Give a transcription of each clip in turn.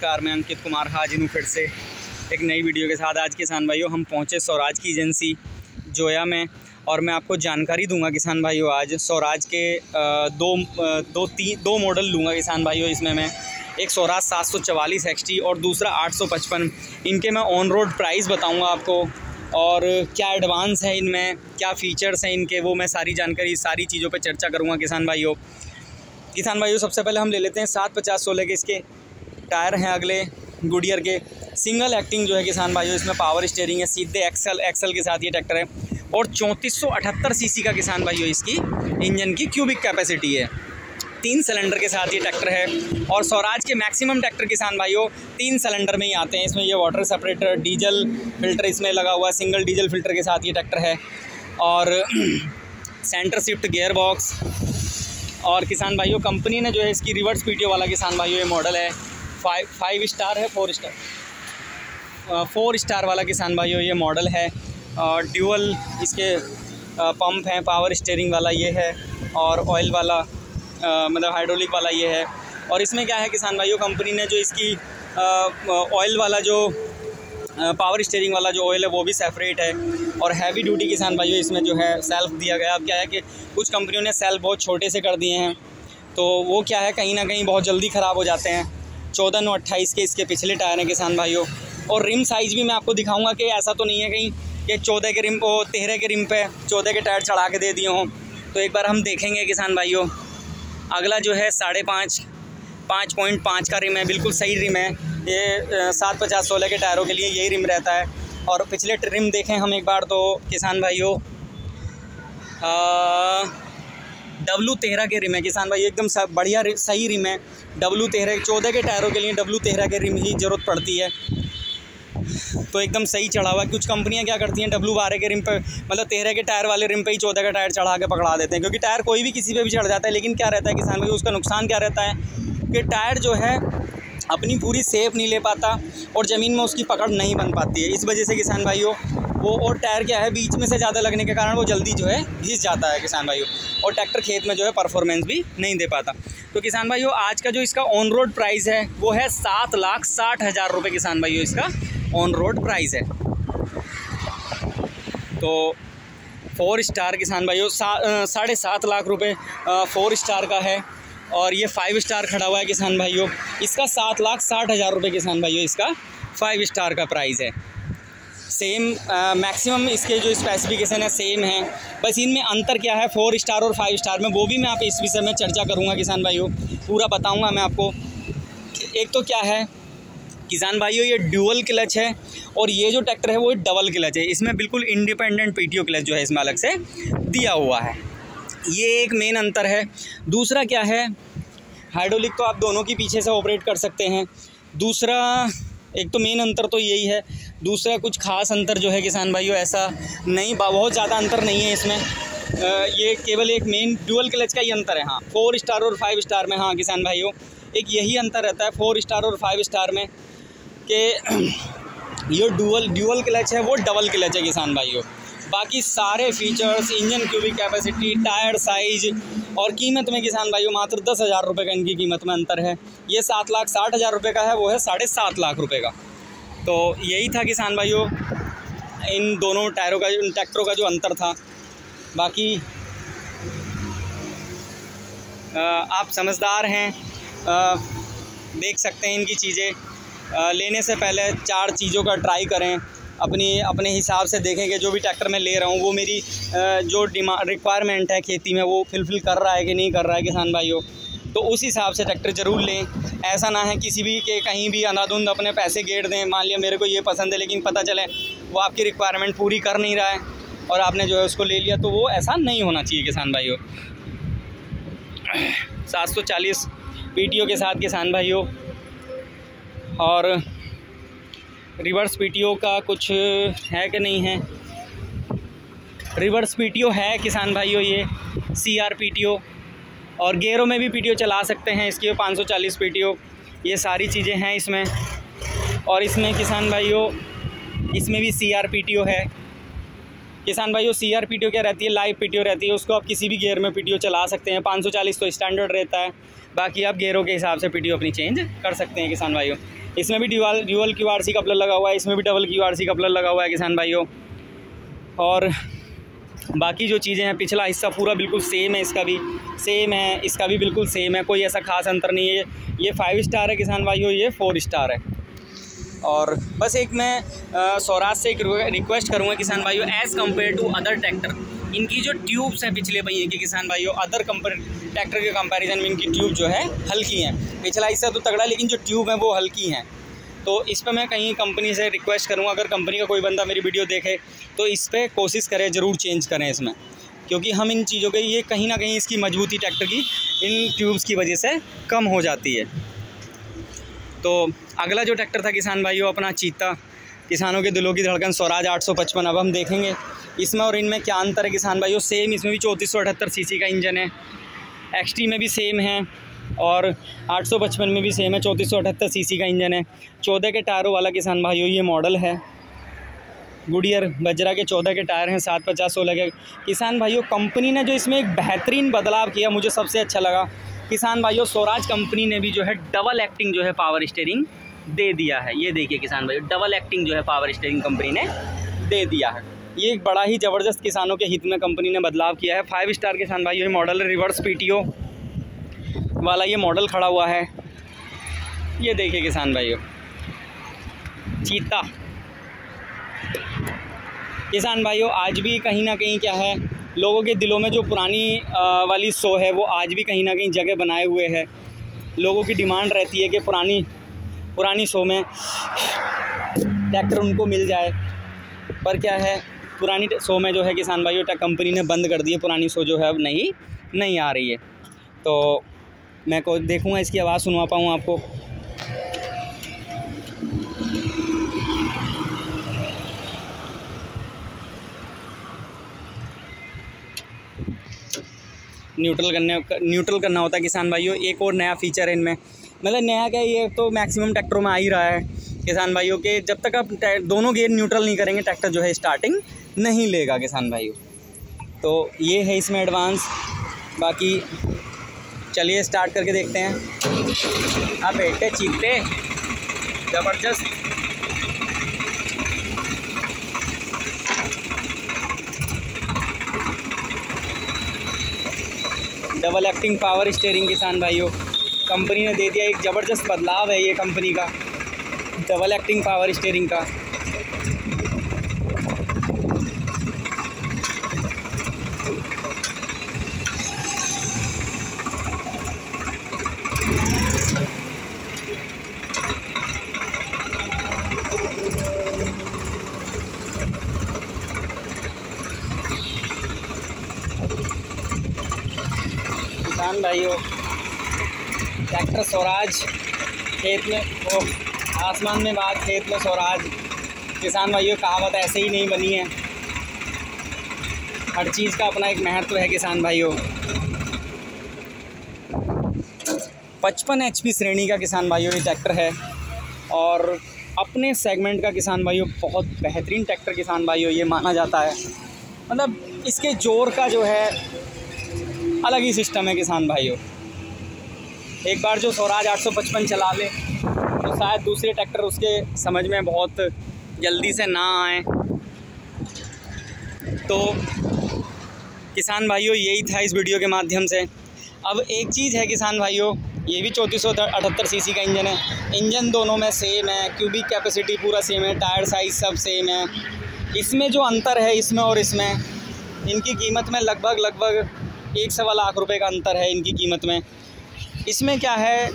नमस्कार, मैं अंकित कुमार हाजिर हूँ फिर से एक नई वीडियो के साथ। आज किसान भाइयों हम पहुँचे स्वराज की एजेंसी जोया में और मैं आपको जानकारी दूंगा किसान भाइयों। आज स्वराज के दो मॉडल लूँगा किसान भाइयों। इसमें मैं एक स्वराज 744 XT और दूसरा 855। इनके मैं ऑन रोड प्राइस बताऊँगा आपको और क्या एडवांस है इनमें, क्या फ़ीचर्स हैं इनके, वो मैं सारी जानकारी सारी चीज़ों पे चर्चा करूँगा किसान भाइयों। सबसे पहले हम ले लेते हैं 750/16 के इसके टायर हैं अगले गुडियर के। सिंगल एक्टिंग जो है किसान भाइयों, इसमें पावर स्टीयरिंग है, सीधे एक्सल के साथ ये ट्रैक्टर है और 3478 सीसी का किसान भाइयों इसकी इंजन की क्यूबिक कैपेसिटी है। 3 सिलेंडर के साथ ये ट्रैक्टर है और स्वराज के मैक्सिमम ट्रैक्टर किसान भाइयों 3 सिलेंडर में ही आते हैं। इसमें ये वाटर सेपरेटर, डीजल फिल्टर इसमें लगा हुआ है, सिंगल डीजल फिल्टर के साथ ये ट्रैक्टर है और सेंटर शिफ्ट गियर बॉक्स। और किसान भाइयों कंपनी ने जो है इसकी रिवर्स पीटीओ वाला किसान भाइयों ये मॉडल है। 5 स्टार है, 4 स्टार वाला किसान भाइयों ये मॉडल है। और ड्यूअल इसके पंप हैं, पावर स्टीयरिंग वाला ये है और ऑयल वाला मतलब हाइड्रोलिक वाला ये है। और इसमें क्या है किसान भाइयों, कंपनी ने जो इसकी ऑयल वाला जो पावर स्टीयरिंग वाला जो ऑयल है वो भी सेपरेट है और हैवी ड्यूटी किसान भाइयों इसमें जो है सेल्फ दिया गया। अब क्या है कि कुछ कंपनियों ने सेल्फ बहुत छोटे से कर दिए हैं, तो वो क्या है कहीं ना कहीं बहुत जल्दी ख़राब हो जाते हैं। 14/28 के इसके पिछले टायर हैं किसान भाइयों। और रिम साइज़ भी मैं आपको दिखाऊंगा कि ऐसा तो नहीं है कहीं कि 14 के रिम को 13 के रिम पे 14 के टायर चढ़ा के दे दिए हों, तो एक बार हम देखेंगे किसान भाइयों। अगला जो है 5.5 का रिम है, बिल्कुल सही रिम है ये। 750/16 के टायरों के लिए यही रिम रहता है। और पिछले रिम देखें हम एक बार तो किसान भाइयों W13 के रिम है किसान भाई, एकदम बढ़िया सही रिम है। W13 14 के टायरों के लिए W13 के रिम ही ज़रूरत पड़ती है, तो एकदम सही चढ़ा हुआ है। कुछ कंपनियां क्या करती हैं W12 के रिम पे मतलब 13 के टायर वाले रिम पे ही 14 का टायर चढ़ा के पकड़ा देते हैं, क्योंकि टायर कोई भी किसी पे भी चढ़ जाता है। लेकिन क्या रहता है किसान भाई, उसका नुकसान क्या रहता है कि टायर जो है अपनी पूरी सेप नहीं ले पाता और ज़मीन में उसकी पकड़ नहीं बन पाती है। इस वजह से किसान भाइयों वो, और टायर क्या है बीच में से ज़्यादा लगने के कारण वो जल्दी जो है घिस जाता है किसान भाइयों, और ट्रैक्टर खेत में जो है परफॉर्मेंस भी नहीं दे पाता। तो किसान भाइयों आज का जो इसका ऑन रोड प्राइस है वो है 7,60,000 रुपये किसान भाइयों, इसका ऑन रोड प्राइस है। तो 4 स्टार किसान भाइयों 7.5 लाख रुपये 4 स्टार का है और ये 5 स्टार खड़ा हुआ है किसान भाइयों, इसका 7,60,000 रुपये किसान भाइयों, इसका 5 स्टार का प्राइस है। सेम मैक्सिमम इसके जो स्पेसिफिकेशन है सेम है, बस इनमें अंतर क्या है 4 स्टार और 5 स्टार में, वो भी मैं आप इस विषय में चर्चा करूंगा किसान भाइयों, पूरा बताऊंगा मैं आपको। एक तो क्या है किसान भाइयों ये ड्यूअल क्लच है और ये जो ट्रैक्टर है वो डबल क्लच है। इसमें बिल्कुल इंडिपेंडेंट पीटीओ क्लच जो है इसमें अलग से दिया हुआ है, ये एक मेन अंतर है। दूसरा क्या है, हाइड्रोलिक तो आप दोनों की पीछे से ऑपरेट कर सकते हैं। दूसरा एक तो मेन अंतर तो यही है। दूसरा कुछ खास अंतर जो है किसान भाइयों ऐसा नहीं, बहुत ज़्यादा अंतर नहीं है इसमें। ये केवल एक मेन ड्यूअल क्लच का ही अंतर है। हाँ 4 स्टार और 5 स्टार में हाँ किसान भाइयों एक यही अंतर रहता है 4 स्टार और 5 स्टार में कि ये ड्यूअल क्लच है वो डबल क्लच है किसान भाइयों। बाकी सारे features, engine cubic capacity, tyre size और कीमत में किसान भाइयों मात्र 10,000 रुपये का इनकी कीमत में अंतर है। ये 7,60,000 रुपये का है, वो है 7.5 लाख रुपये का। तो यही था किसान भाइयों इन दोनों टायरों का, इन ट्रैक्टरों का जो अंतर था। बाकी आप समझदार हैं, देख सकते हैं इनकी चीज़ें। लेने से पहले 4 चीज़ों का ट्राई करें, अपने हिसाब से देखें कि जो भी ट्रैक्टर मैं ले रहा हूँ वो मेरी जो रिक्वायरमेंट है खेती में वो फुलफ़िल कर रहा है कि नहीं कर रहा है किसान भाइयों, तो उस हिसाब से ट्रैक्टर ज़रूर लें। ऐसा ना है किसी भी के कहीं भी अंधाधुंध अपने पैसे गेड़ दें। मान लिया मेरे को ये पसंद है लेकिन पता चले वो आपकी रिक्वायरमेंट पूरी कर नहीं रहा है और आपने जो है उसको ले लिया, तो वो ऐसा नहीं होना चाहिए किसान भाइयों। 740 पीटीओ के साथ किसान भाइयों, और रिवर्स पीटीओ का कुछ है कि नहीं है, रिवर्स पीटीओ है किसान भाइयों, ये CR पीटीओ और गेयरों में भी पीटीओ चला सकते हैं इसकी 540 पीटीओ, ये सारी चीज़ें हैं इसमें। और इसमें किसान भाइयों इसमें भी CR पीटीओ है किसान भाइयों। CR पीटीओ क्या रहती है, लाइव पीटीओ रहती है, उसको आप किसी भी गियर में पीटीओ चला सकते हैं। 540 तो स्टैंडर्ड रहता है, बाकी आप गियरों के हिसाब से पीटीओ अपनी चेंज कर सकते हैं किसान भाइयों। इसमें भी ड्यूअल QRC कपलर लगा हुआ है, इसमें भी डबल QRC कपलर लगा हुआ है किसान भाइयों। और बाकी जो चीज़ें हैं, पिछला हिस्सा पूरा बिल्कुल सेम है, इसका भी सेम है, इसका भी बिल्कुल सेम है, कोई ऐसा खास अंतर नहीं है। ये 5 स्टार है किसान भाइयों, ये 4 स्टार है। और बस एक मैं स्वराज से एक रिक्वेस्ट करूँगा किसान भाइयों, as compare to other tractor, इनकी जो ट्यूब्स हैं पिछले पहिए की किसान भाइयों, अदर ट्रैक्टर के कंपैरिजन में इनकी ट्यूब जो है हल्की हैं। पिछला हिस्सा तो तगड़ा, लेकिन जो ट्यूब है वो हल्की हैं। तो इस पर मैं कहीं कंपनी से रिक्वेस्ट करूँगा, अगर कंपनी का कोई बंदा मेरी वीडियो देखे तो इस पर कोशिश करें, ज़रूर चेंज करें इसमें, क्योंकि हम इन चीज़ों के ये कहीं ना कहीं इसकी मजबूती ट्रैक्टर की इन ट्यूब्स की वजह से कम हो जाती है। तो अगला जो ट्रैक्टर था किसान भाइयों अपना चीता, किसानों के दिलों की धड़कन स्वराज 855, अब हम देखेंगे इसमें और इनमें क्या अंतर है किसान भाइयों। सेम इसमें भी 3478 सीसी का इंजन है, XT में भी सेम है और 855 में भी सेम है, 3478 सीसी का इंजन है। 14 के टायरों वाला किसान भाइयों ये मॉडल है। गुडियर बजरा के 14 के टायर हैं, 750/16 के। किसान भाइयों कंपनी ने जो इसमें एक बेहतरीन बदलाव किया, मुझे सबसे अच्छा लगा किसान भाइयों, स्वराज कंपनी ने भी जो है डबल एक्टिंग जो है पावर स्टीयरिंग दे दिया है। ये देखिए किसान भाइयों, डबल एक्टिंग जो है पावर स्टीयरिंग कंपनी ने दे दिया है। ये एक बड़ा ही ज़बरदस्त किसानों के हित में कंपनी ने बदलाव किया है। 5 स्टार किसान भाइयों ये मॉडल है, रिवर्स PTO वाला ये मॉडल खड़ा हुआ है। ये देखिए किसान भाइयों चीता। किसान भाइयों आज भी कहीं ना कहीं क्या है, लोगों के दिलों में जो पुरानी वाली शो है वो आज भी कहीं ना कहीं जगह बनाए हुए है। लोगों की डिमांड रहती है कि पुरानी शो में ट्रैक्टर उनको मिल जाए, पर क्या है पुरानी शो में जो है किसान भाइयों कंपनी ने बंद कर दी है, पुरानी शो जो है अब नहीं आ रही है। तो मैं को देखूँगा इसकी आवाज़ सुनवा पाऊँ आपको। न्यूट्रल करना होता है किसान भाइयों। एक और नया फीचर है इनमें, मतलब नया क्या, ये तो मैक्सिमम ट्रैक्टरों में आ ही रहा है किसान भाइयों के, जब तक आप दोनों गियर न्यूट्रल नहीं करेंगे ट्रैक्टर जो है स्टार्टिंग नहीं लेगा किसान भाइयों। तो ये है इसमें एडवांस। बाकी चलिए स्टार्ट करके देखते हैं। आप बेटे चीते ज़बरदस्त। डबल एक्टिंग पावर स्टीयरिंग किसान भाइयों कंपनी ने दे दिया, एक ज़बरदस्त बदलाव है ये कंपनी का, डबल एक्टिंग पावर स्टीयरिंग का। किसान भाइयों ट्रैक्टर स्वराज, खेत में वो आसमान में बात, खेत में स्वराज। किसान भाइयों कहावत ऐसे ही नहीं बनी है, हर चीज़ का अपना एक महत्व है किसान भाइयों। 55 HP श्रेणी का किसान भाइयों ये ट्रैक्टर है और अपने सेगमेंट का किसान भाइयों बहुत बेहतरीन ट्रैक्टर किसान भाइयों ये माना जाता है। मतलब इसके जोर का जो है अलग ही सिस्टम है किसान भाइयों। एक बार जो स्वराज 855 चला ले तो शायद दूसरे ट्रैक्टर उसके समझ में बहुत जल्दी से ना आए। तो किसान भाइयों यही था इस वीडियो के माध्यम से। अब एक चीज़ है किसान भाइयों, ये भी 3478 सीसी का इंजन है, इंजन दोनों में सेम है, क्यूबिक कैपेसिटी पूरा सेम है, टायर साइज़ सब सेम है। इसमें जो अंतर है इसमें और इसमें, इनकी कीमत में लगभग 1.25 लाख रुपए का अंतर है इनकी कीमत में। इसमें क्या है,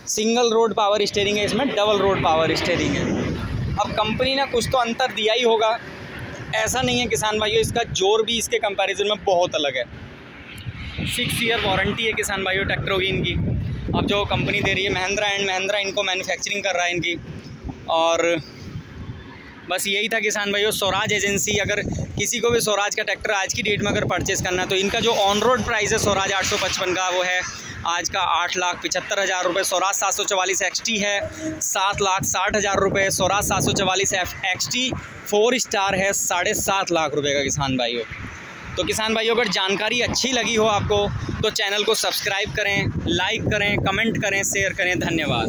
सिंगल रोड पावर स्टीयरिंग है, इसमें डबल रोड पावर स्टीयरिंग है। अब कंपनी ने कुछ तो अंतर दिया ही होगा, ऐसा नहीं है किसान भाइयों, इसका जोर भी इसके कंपैरिजन में बहुत अलग है। 6 ईयर वारंटी है किसान भाइयों ट्रैक्टरों की इनकी। अब जो कंपनी दे रही है महिंद्रा इनको मैन्युफैक्चरिंग कर रहा है इनकी। और बस यही था किसान भाइयों। स्वराज एजेंसी, अगर किसी को भी स्वराज का ट्रैक्टर आज की डेट में अगर परचेज़ करना है तो इनका जो ऑन रोड प्राइस है स्वराज 855 का वो है आज का 8,75,000 रुपये। स्वराज 744 XT है 7,60,000 रुपये। स्वराज 744 XT 4 स्टार है 7.5 लाख रुपये का किसान भाइयों। तो किसान भाइयों अगर जानकारी अच्छी लगी हो आपको तो चैनल को सब्सक्राइब करें, लाइक करें, कमेंट करें, शेयर करें। धन्यवाद।